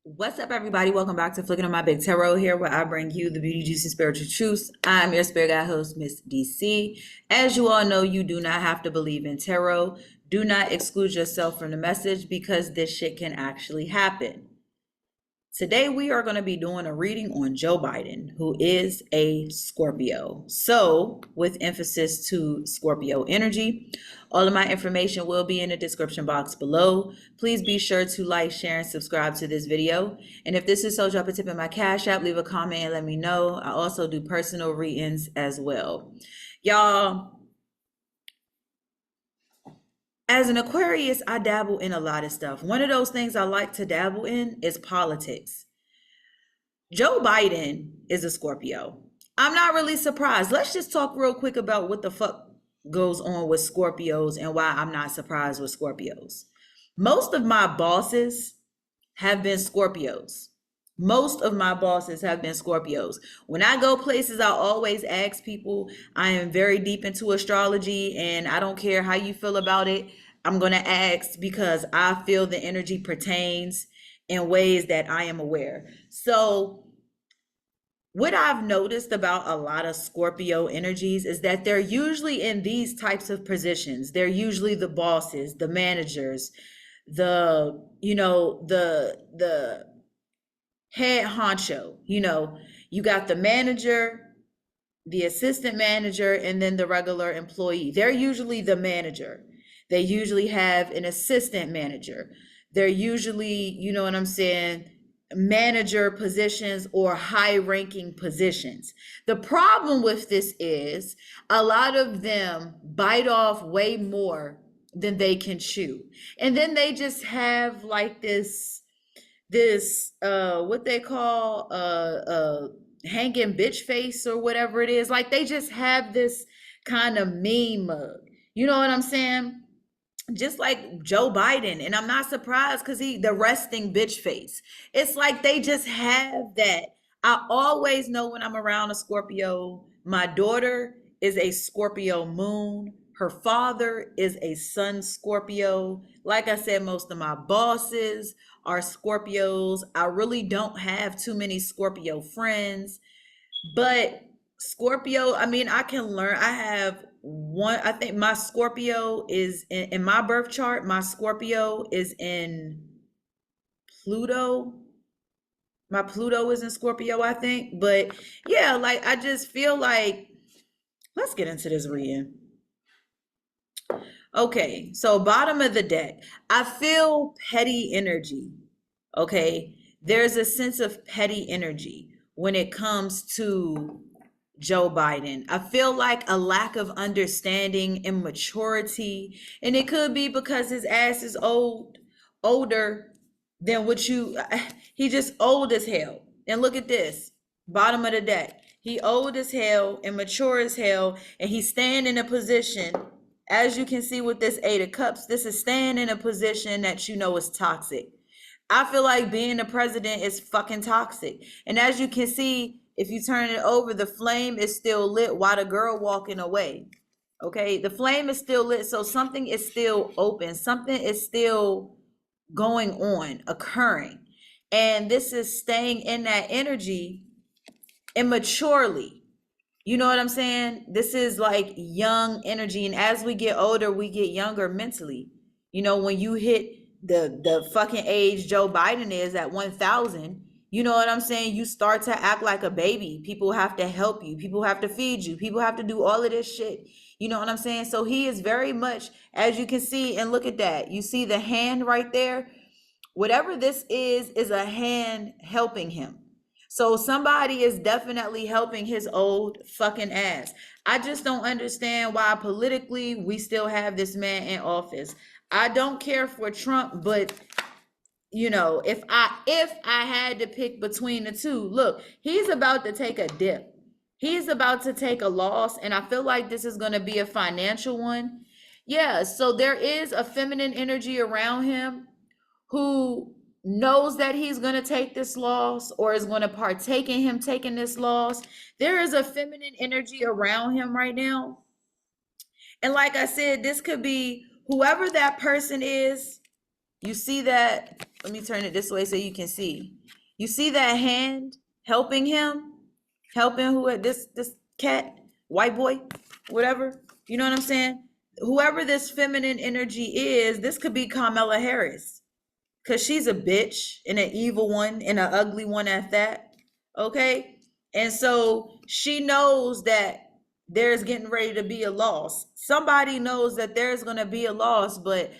What's up, everybody? Welcome back to Flicking on My Big Tarot here, where I bring you the beauty, juice, and spiritual truths. I'm your spirit guide host, Miss DC. As you all know, you do not have to believe in tarot. Do not exclude yourself from the message because this shit can actually happen. Today, we are going to be doing a reading on Joe Biden, who is a Scorpio. So, with emphasis to Scorpio energy, all of my information will be in the description box below. Please be sure to like, share, and subscribe to this video. And if this is so, drop a tip in my Cash App, leave a comment, and let me know. I also do personal readings as well. Y'all, as an Aquarius, I dabble in a lot of stuff. One of those things I like to dabble in is politics. Joe Biden is a Scorpio. I'm not really surprised. Let's just talk real quick about what the fuck goes on with Scorpios and why I'm not surprised with Scorpios. Most of my bosses have been Scorpios. Most of my bosses have been Scorpios. When I go places, I always ask people. I am very deep into astrology, and I don't care how you feel about it. I'm going to ask because I feel the energy pertains in ways that I am aware. So what I've noticed about a lot of Scorpio energies is that they're usually in these types of positions. They're usually the bosses, the managers, the head honcho. You got the manager, the assistant manager, and then the regular employee. They're usually the manager. They usually have an assistant manager. They're usually, you know what I'm saying, manager positions or high ranking positions. The problem with this is a lot of them bite off way more than they can chew. And then they just have like this what they call hanging bitch face or whatever it is. Like they just have this kind of mean mug. You know what I'm saying? Just like Joe Biden, and I'm not surprised because the resting bitch face. It's like they just have that. I always know when I'm around a Scorpio. My daughter is a Scorpio moon. Her father is a sun Scorpio. Like I said, most of my bosses are Scorpios. I really don't have too many Scorpio friends, but Scorpio, I mean, I can learn. I have one, I think my Scorpio is in my birth chart. My Scorpio is in Pluto. My Pluto is in Scorpio, I think. But yeah, like I just feel like, let's get into this reading. Okay, so bottom of the deck, I feel petty energy. Okay, there's a sense of petty energy when it comes to Joe Biden. I feel like a lack of understanding and maturity, and it could be because his ass is older than what he just old as hell. And look at this, bottom of the deck. He old as hell and mature as hell, and he's staying in a position, as you can see with this Eight of Cups, this is staying in a position that you know is toxic. I feel like being the president is fucking toxic. And as you can see, if you turn it over, the flame is still lit while the girl walking away. Okay, the flame is still lit. So something is still open. Something is still going on, occurring. And this is staying in that energy immaturely. You know what I'm saying? This is like young energy. And as we get older, we get younger mentally. When you hit the fucking age Joe Biden is at 1,000, you know what I'm saying? You start to act like a baby. People have to help you. People have to feed you. People have to do all of this shit. You know what I'm saying? So he is very much, as you can see, and look at that. You see the hand right there? Whatever this is a hand helping him. So somebody is definitely helping his old fucking ass. I just don't understand why politically we still have this man in office. I don't care for Trump, but if I had to pick between the two, look, he's about to take a dip. He's about to take a loss, and I feel like this is going to be a financial one. Yeah, so there is a feminine energy around him who knows that he's going to take this loss or is going to partake in him taking this loss. There is a feminine energy around him right now. And like I said, this could be whoever that person is. You see that let me turn it this way so you can see. You see that hand helping him, helping who this cat, white boy, whatever. You know what I'm saying? Whoever this feminine energy is, this could be Kamala Harris, because she's a bitch and an evil one and an ugly one at that. Okay. And so she knows that there's getting ready to be a loss. Somebody knows that there's going to be a loss, but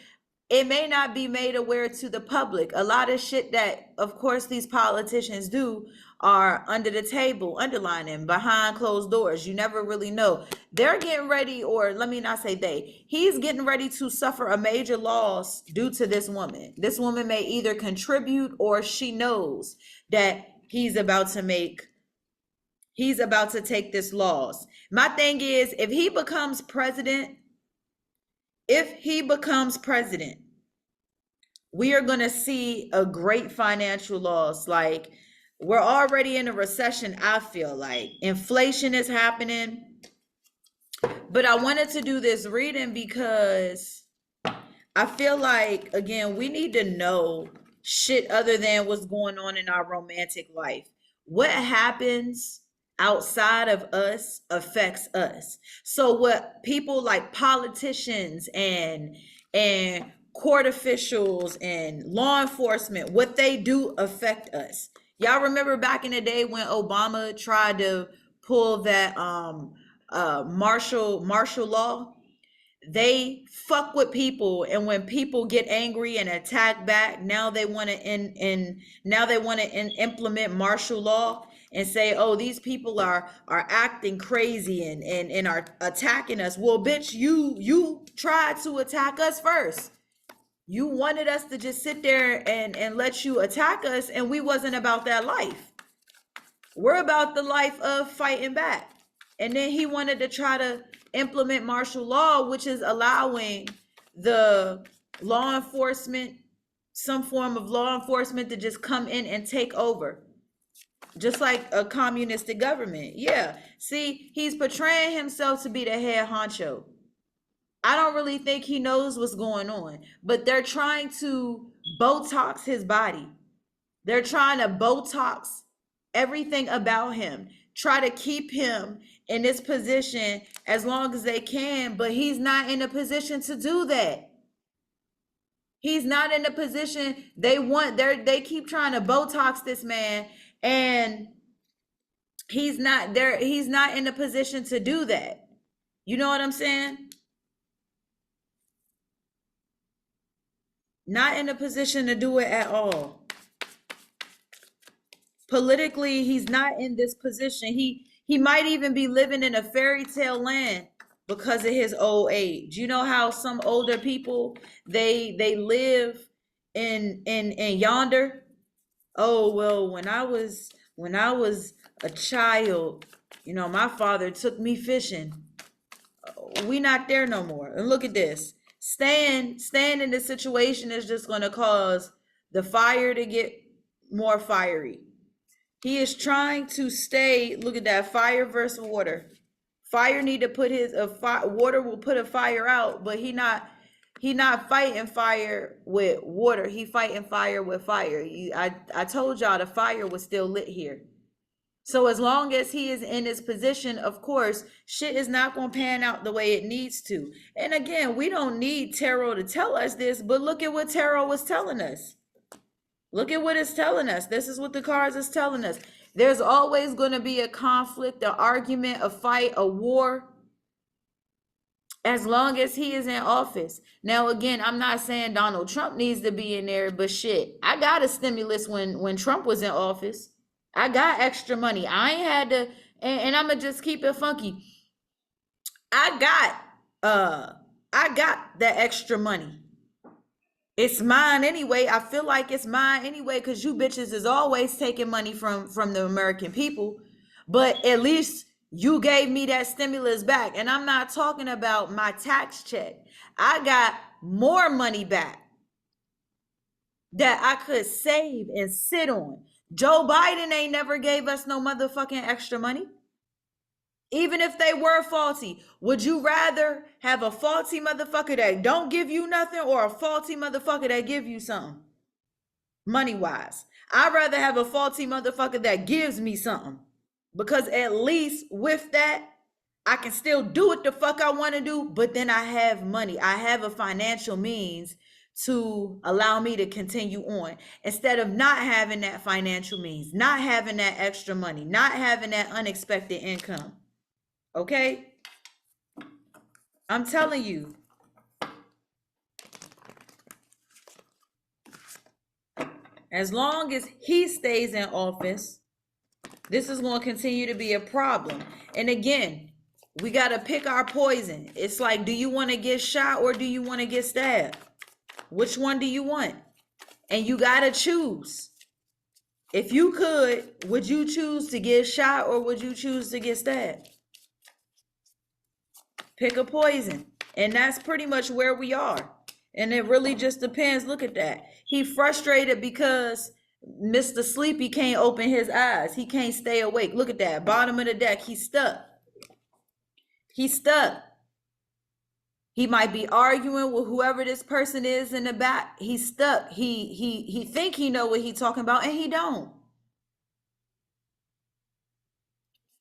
it may not be made aware to the public. A lot of shit that, of course, these politicians do are under the table, underlining, behind closed doors. You never really know. They're getting ready, or let me not say they, he's getting ready to suffer a major loss due to this woman. This woman may either contribute or she knows that he's about to take this loss. My thing is, if he becomes president, we are going to see a great financial loss. Like, we're already in a recession, I feel like. Inflation is happening. But I wanted to do this reading because I feel like, again, we need to know shit other than what's going on in our romantic life. What happens outside of us affects us. So what people like politicians and court officials and law enforcement, what they do affect us. Y'all remember back in the day when Obama tried to pull that martial law? They fuck with people, and when people get angry and attack back, now they want to implement martial law and say, oh, these people are acting crazy and are attacking us. Well, bitch, you tried to attack us first. You wanted us to just sit there and let you attack us, and we wasn't about that life. We're about the life of fighting back. And then he wanted to try to implement martial law, which is allowing the law enforcement, some form of law enforcement, to just come in and take over, just like a communistic government. Yeah. See, he's portraying himself to be the head honcho. I don't really think he knows what's going on, but they're trying to Botox his body. They're trying to Botox everything about him, try to keep him in this position as long as they can, but he's not in a position to do that. He's not in a position they keep trying to Botox this man, and he's not in a position to do that. You know what I'm saying? Not in a position to do it at all. Politically, he's not in this position. He might even be living in a fairy tale land because of his old age. You know how some older people, they live in yonder? Oh, well, when I was a child, you know, my father took me fishing. We not there no more. And look at this. Staying in this situation is just going to cause the fire to get more fiery. He is trying to stay. Look at that, fire versus water. Fire need to put water will put a fire out, but he not fighting fire with water. He fighting fire with fire. I told y'all the fire was still lit here. So as long as he is in his position, of course, shit is not going to pan out the way it needs to. And again, we don't need tarot to tell us this, but look at what tarot was telling us. Look at what it's telling us. This is what the cards is telling us. There's always going to be a conflict, an argument, a fight, a war, as long as he is in office. Now, again, I'm not saying Donald Trump needs to be in there, but shit, I got a stimulus when Trump was in office. I got extra money. I ain't had to, and I'm gonna just keep it funky. I got that extra money. It's mine anyway. I feel like it's mine anyway, because you bitches is always taking money from the American people. But at least you gave me that stimulus back. And I'm not talking about my tax check. I got more money back that I could save and sit on. Joe Biden ain't never gave us no motherfucking extra money. Even if they were faulty, would you rather have a faulty motherfucker that don't give you nothing, or a faulty motherfucker that give you something? money wise. I'd rather have a faulty motherfucker that gives me something, because at least with that, I can still do what the fuck I want to do, but then I have money. I have a financial means to allow me to continue on, instead of not having that financial means, not having that extra money, not having that unexpected income. Okay? I'm telling you, as long as he stays in office, this is going to continue to be a problem. And again, we got to pick our poison. It's like, do you want to get shot or do you want to get stabbed? Which one do you want? And you got to choose. If you could, would you choose to get shot or would you choose to get stabbed? Pick a poison. And that's pretty much where we are. And it really just depends. Look at that. He frustrated because Mr. Sleepy can't open his eyes. He can't stay awake. Look at that. Bottom of the deck. He's stuck. He's stuck. He might be arguing with whoever this person is in the back. He's stuck. He think he know what he talking about, and he don't.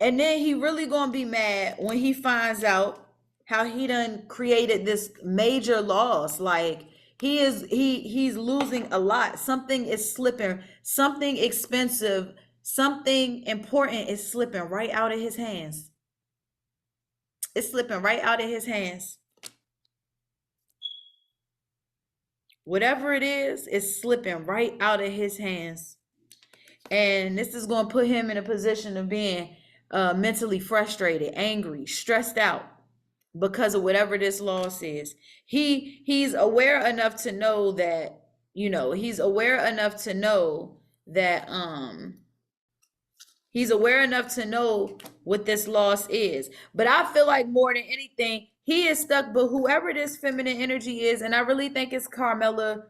And then he really gonna be mad when he finds out how he done created this major loss. Like, he's losing a lot. Something is slipping. Something expensive, something important is slipping right out of his hands. It's slipping right out of his hands. Whatever it is slipping right out of his hands. And this is going to put him in a position of being mentally frustrated, angry, stressed out because of whatever this loss is. He's aware enough to know that, he's aware enough to know that he's aware enough to know what this loss is. But I feel like more than anything, he is stuck. But whoever this feminine energy is, and I really think it's Camilla,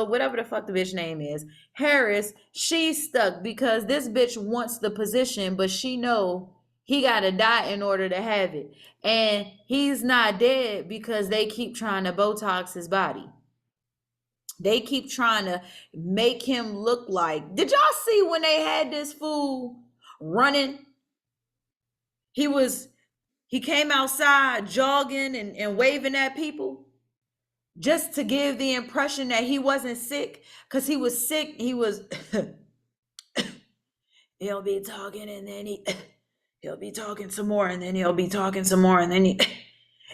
whatever the fuck the bitch name is, Harris, she's stuck because this bitch wants the position, but she know he gotta die in order to have it. And he's not dead because they keep trying to Botox his body. They keep trying to make him look like, did y'all see when they had this fool running? He came outside jogging and waving at people just to give the impression that he wasn't sick, because he was sick. He was he'll be talking and then he'll be talking some more and then he'll be talking some more and then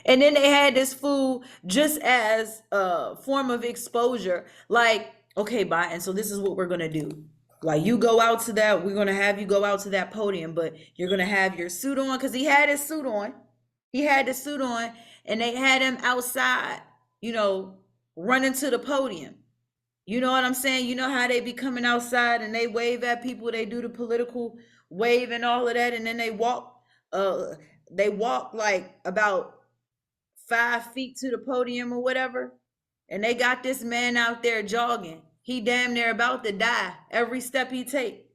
and then they had this fool just as a form of exposure, like, okay, bye, and so this is what we're gonna do. Like, you go out to that, we're going to have you go out to that podium, but you're going to have your suit on, because he had his suit on. He had the suit on, and they had him outside, running to the podium. You know what I'm saying? You know how they be coming outside and they wave at people, they do the political wave and all of that, and then they walk like about 5 feet to the podium or whatever, and they got this man out there jogging. He damn near about to die every step he take.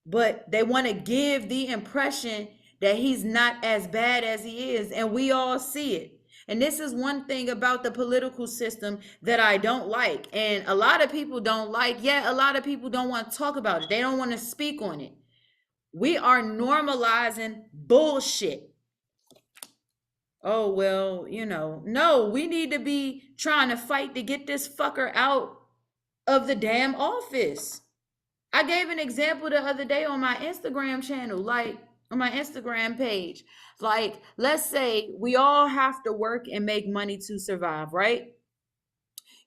But they want to give the impression that he's not as bad as he is. And we all see it. And this is one thing about the political system that I don't like. And a lot of people don't like. Yet a lot of people don't want to talk about it. They don't want to speak on it. We are normalizing bullshit. Oh, well, no, we need to be trying to fight to get this fucker out of the damn office. I gave an example the other day on my Instagram channel, like on my Instagram page. Like, let's say we all have to work and make money to survive, right?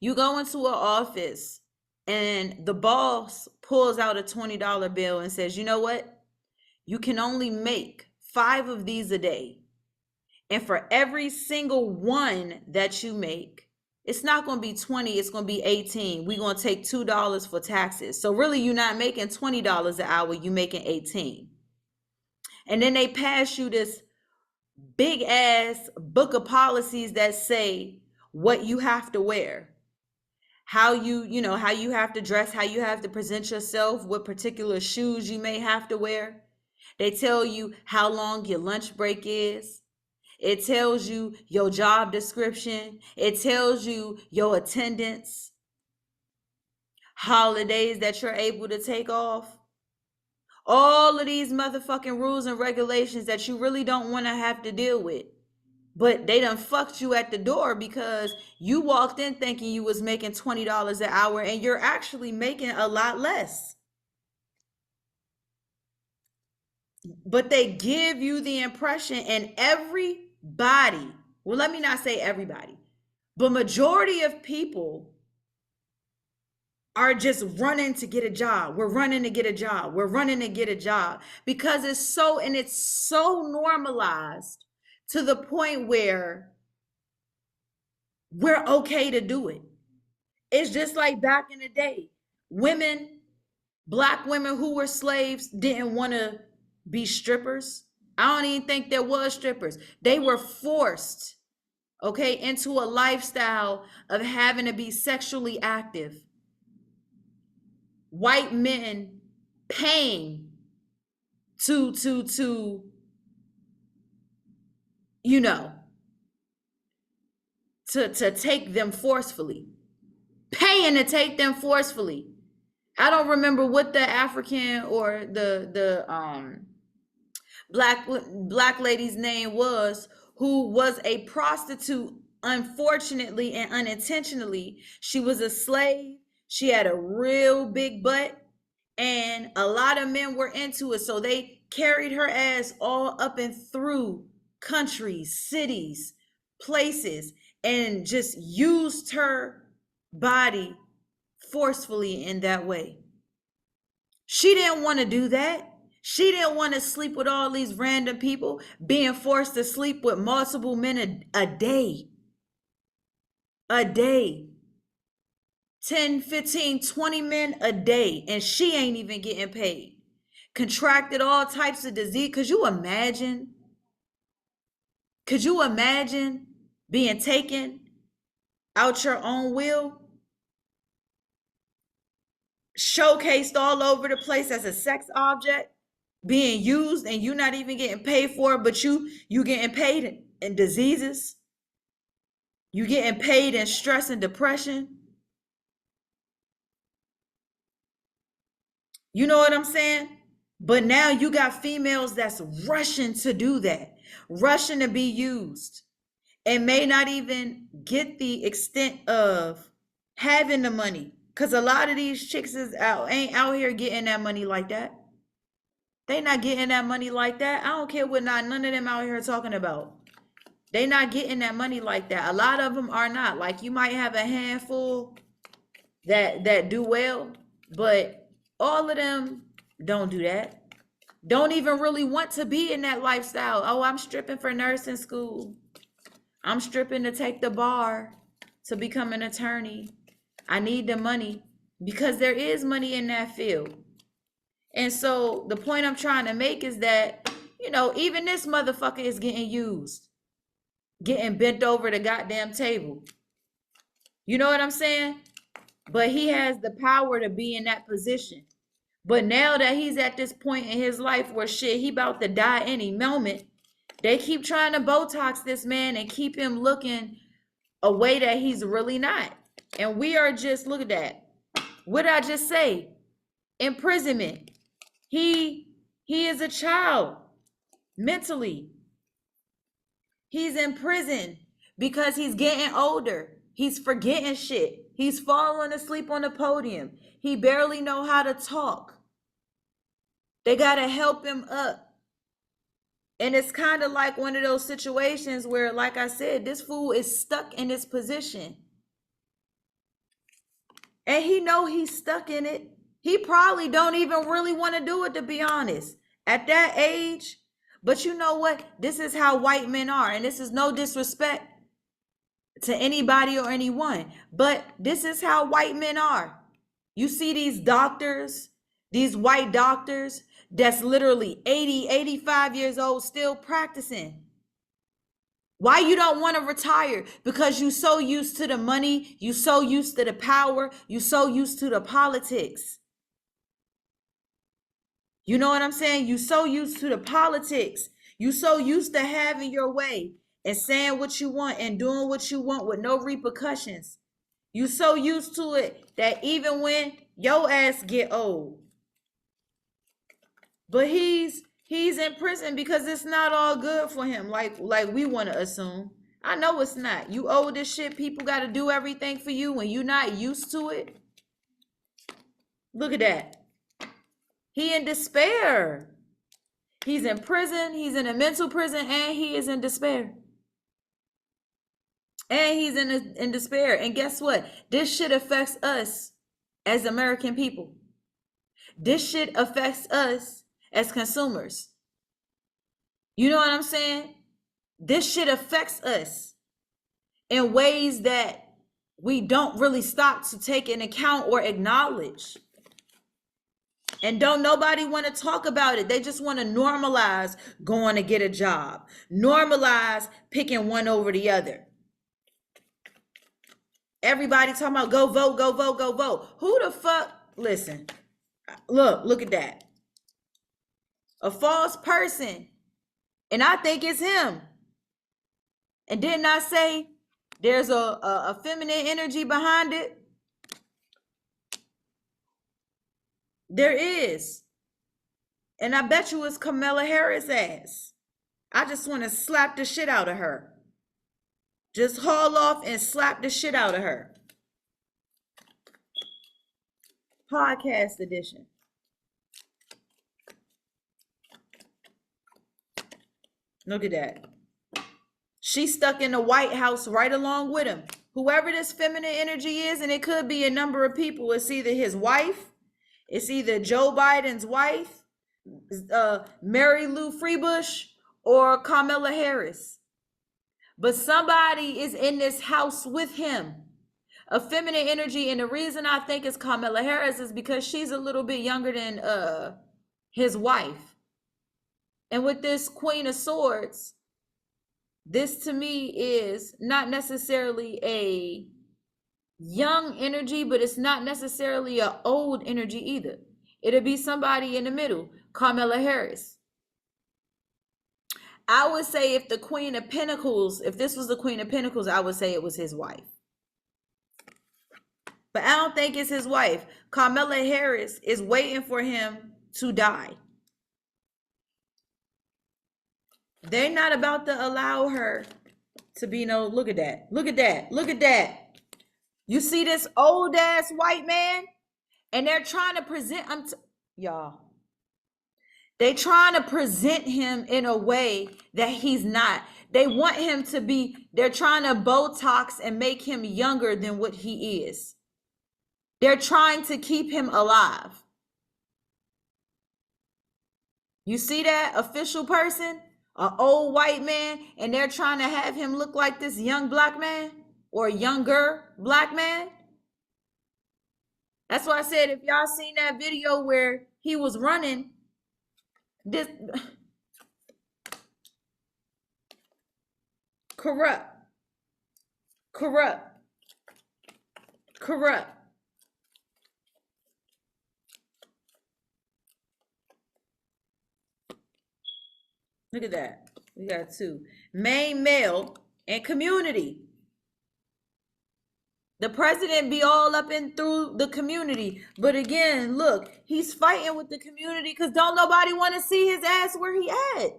You go into an office and the boss pulls out a $20 bill and says, you know what? You can only make 5 of these a day. And for every single one that you make, it's not going to be 20, it's going to be 18. We're going to take $2 for taxes. So really, you're not making $20 an hour, you're making 18. And then they pass you this big ass book of policies that say what you have to wear, how how you have to dress, how you have to present yourself, what particular shoes you may have to wear. They tell you how long your lunch break is. It tells you your job description. It tells you your attendance, holidays that you're able to take off. All of these motherfucking rules and regulations that you really don't want to have to deal with. But they done fucked you at the door because you walked in thinking you was making $20 an hour and you're actually making a lot less. But they give you the impression, and everybody, well, let me not say everybody, but majority of people are just running to get a job. We're running to get a job. We're running to get a job because it's so normalized to the point where we're okay to do it. It's just like back in the day, women, black women who were slaves didn't want to be strippers. I don't even think there was strippers. They were forced, okay, into a lifestyle of having to be sexually active. White men paying to you know, to take them forcefully, paying to take them forcefully. I don't remember what the African or the black lady's name was, who was a prostitute, unfortunately and unintentionally. She was a slave. She had a real big butt, and a lot of men were into it, so they carried her ass all up and through countries, cities, places, and just used her body forcefully in that way. She didn't want to do that. She didn't want to sleep with all these random people, being forced to sleep with multiple men a day. A day. 10, 15, 20 men a day, and she ain't even getting paid. Contracted all types of disease. Could you imagine being taken out your own will, showcased all over the place as a sex object, being used, and you not even getting paid for it, but you getting paid in diseases, you getting paid in stress and depression? You know what I'm saying? But now you got females that's rushing to do that, rushing to be used, and may not even get the extent of having the money. Because a lot of these chicks ain't out here getting that money like that. They not getting that money like that. I don't care what none of them out here talking about. They not getting that money like that. A lot of them are not. Like, you might have a handful that do well, but all of them don't do that. Don't even really want to be in that lifestyle. Oh, I'm stripping for nursing school. I'm stripping to take the bar to become an attorney. I need the money, because there is money in that field. And so the point I'm trying to make is that, even this motherfucker is getting used, getting bent over the goddamn table. You know what I'm saying? But he has the power to be in that position. But now that he's at this point in his life where he about to die any moment, they keep trying to Botox this man and keep him looking a way that he's really not. And we are just, look at that. What did I just say? Imprisonment. He is a child mentally. He's in prison because he's getting older. He's forgetting shit. He's falling asleep on the podium. He barely know how to talk. They got to help him up. And it's kind of like one of those situations where, like I said, this fool is stuck in this position. And he know he's stuck in it. He probably don't even really want to do it, to be honest, at that age. But you know what? This is how white men are. And this is no disrespect to anybody or anyone, but this is how white men are. You see these doctors, these white doctors that's literally 80, 85 years old, still practicing. Why you don't want to retire? Because you so used to the money, you so used to the power, you so used to the politics. You know what I'm saying? You so used to the politics. You so used to having your way and saying what you want and doing what you want with no repercussions. You so used to it that even when your ass get old. But he's in prison because it's not all good for him, like we want to assume. I know it's not. You old as shit. People got to do everything for you when you're not used to it. Look at that. He in despair. He's in prison. He's in a mental prison, and he is in despair. And he's in despair. And guess what? This shit affects us as American people. This shit affects us as consumers. You know what I'm saying? This shit affects us in ways that we don't really stop to take into account or acknowledge. And don't nobody want to talk about it. They just want to normalize going to get a job. Normalize picking one over the other. Everybody talking about go vote, go vote, go vote. Who the fuck? Listen, look at that. A false person. And I think it's him. And didn't I say there's a feminine energy behind it? There is. And I bet you it's Kamala Harris' ass. I just want to slap the shit out of her. Just haul off and slap the shit out of her. Podcast edition. Look at that. She's stuck in the White House right along with him. Whoever this feminine energy is, and it could be a number of people. It's either his wife. It's either Joe Biden's wife, Mary Lou Freebush, or Kamala Harris. But somebody is in this house with him. A feminine energy. And the reason I think it's Kamala Harris is because she's a little bit younger than his wife. And with this Queen of Swords, this to me is not necessarily a young energy, but it's not necessarily an old energy either. It'll be somebody in the middle, Kamala Harris. I would say if the Queen of Pentacles, if this was the Queen of Pentacles, I would say it was his wife. But I don't think it's his wife. Kamala Harris is waiting for him to die. They're not about to allow her to be no, look at that. Look at that. Look at that. You see this old ass white man? And they're trying to present him to, y'all. They trying to present him in a way that he's not. They want him to be, they're trying to Botox and make him younger than what he is. They're trying to keep him alive. You see that official person? An old white man, and they're trying to have him look like this young black man or younger black man. That's why I said, if y'all seen that video where he was running, this corrupt. Look at that. We got two. Main male and community. The president be all up and through the community. But again, look, he's fighting with the community because don't nobody want to see his ass where he at.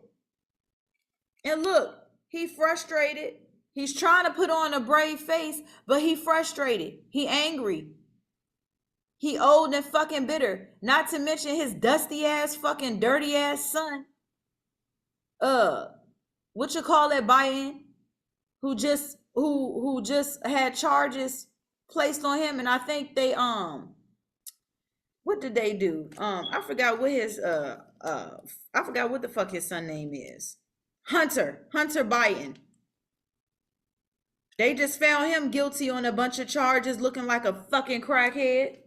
And look, he frustrated. He's trying to put on a brave face, but he frustrated. He angry. He old and fucking bitter. Not to mention his dusty ass, fucking dirty ass son. What you call that, Biden? Who just had charges placed on him, and I think they what did they do? I forgot what his I forgot what the fuck his son name is. Hunter Biden. They just found him guilty on a bunch of charges, looking like a fucking crackhead.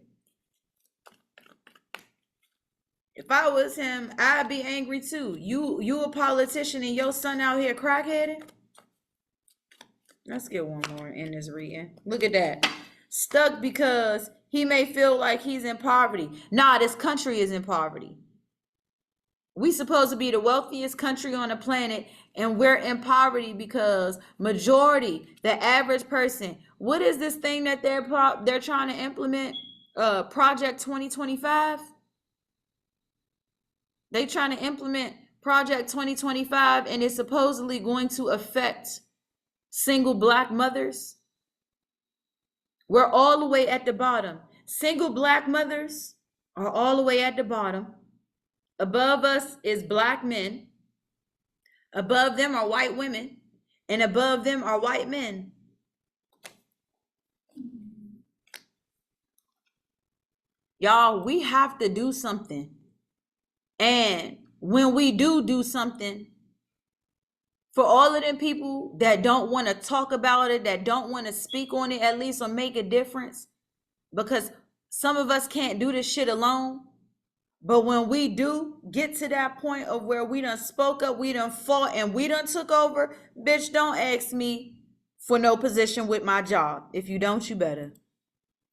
If I was him, I'd be angry too. You a politician and your son out here crackheading? Let's get one more in this reading. Look at that. Stuck because he may feel like he's in poverty. Nah, this country is in poverty. We supposed to be the wealthiest country on the planet, and we're in poverty because majority, the average person, what is this thing that they're trying to implement? Project 2025. They trying to implement Project 2025, and it's supposedly going to affect single Black mothers. We're all the way at the bottom. Single Black mothers are all the way at the bottom. Above us is Black men. Above them are white women. And above them are white men. Y'all, we have to do something. And when we do something, for all of them people that don't want to talk about it, that don't want to speak on it at least or make a difference, because some of us can't do this shit alone. But when we do get to that point of where we done spoke up, we done fought, and we done took over, bitch, don't ask me for no position with my job. If you don't, you better.